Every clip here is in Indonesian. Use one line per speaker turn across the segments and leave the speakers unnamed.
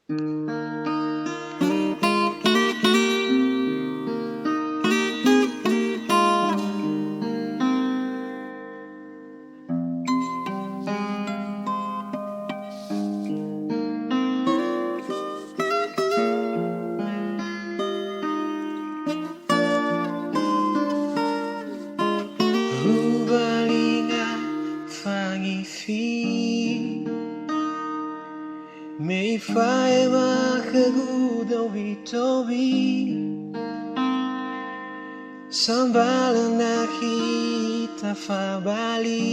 Uwalinga Fangifi mefao'ita khögu dowi-towi sambalö nakhi fabali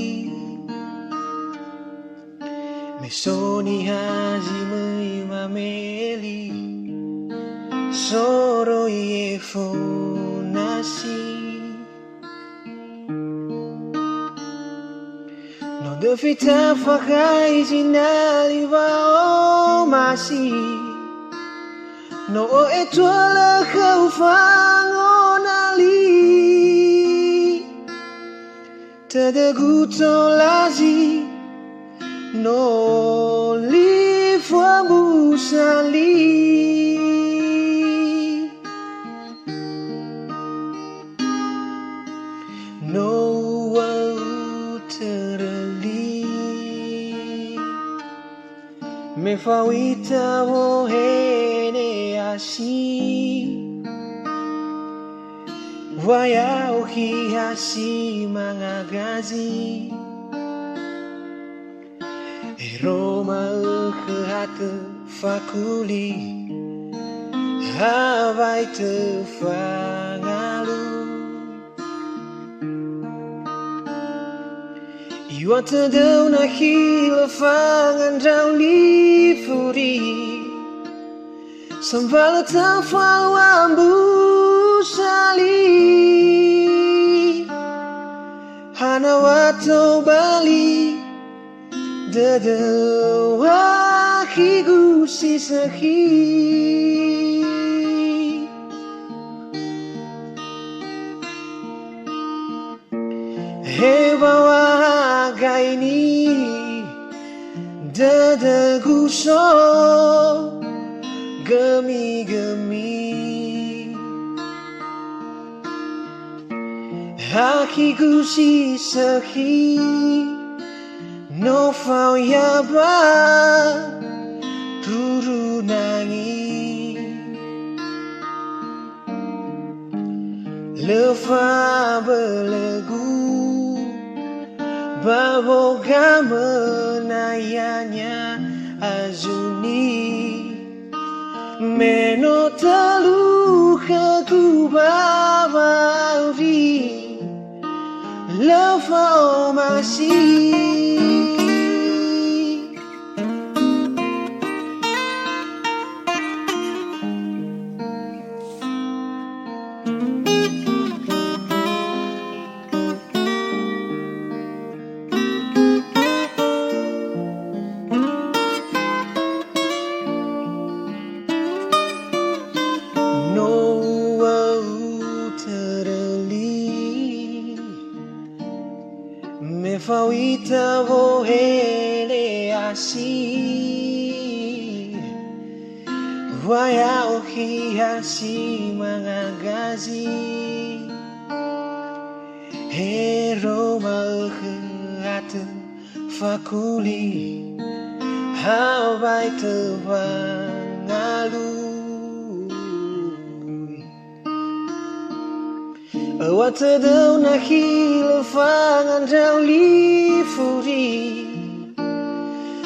Meso Niha zimöi mame'e soroi yefo nasi döfi tafakhai zinali Waya'o etuö khöu fangona Tödögu tolazi olifuö mbu'usa mefao'ita oleh Waya'o hihasi mangagazi tafakhai hagai'ni fangalu Tödögu nakhi fangan olifuö sambalö mbu'usa bali Tödögu khögu hagai'ni Tödögu sogömi-gömi Lagu bahwa nahia'nia azuni meno khögu fabali mefao'ita mefao'ita Waya'o hihasi mangagazi tafakhai fangalu Tödögu nakhi fangan olifuö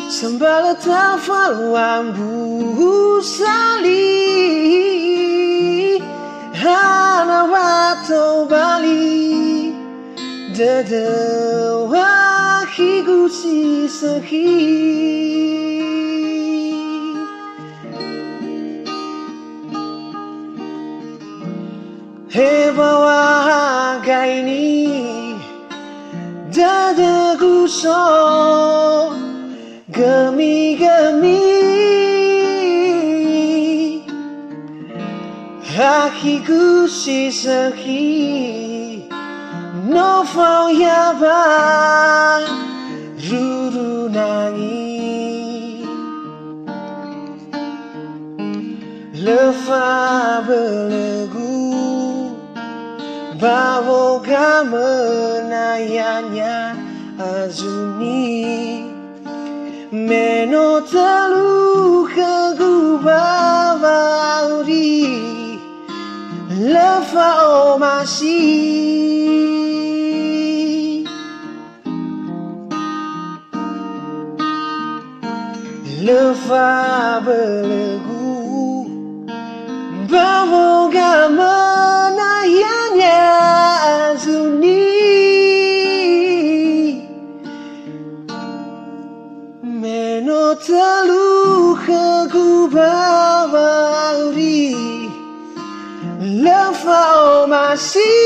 sambalö mbu'usa bali Tödögu hagai'ni Tödögu sogömi-gömi mefao'ita lefa belegu bawoga nahia'nia azuni meno telu khögu bawauri lefa lefa belegu bawoga nahia'nia azuni meno telu khögu bawauri lefa masih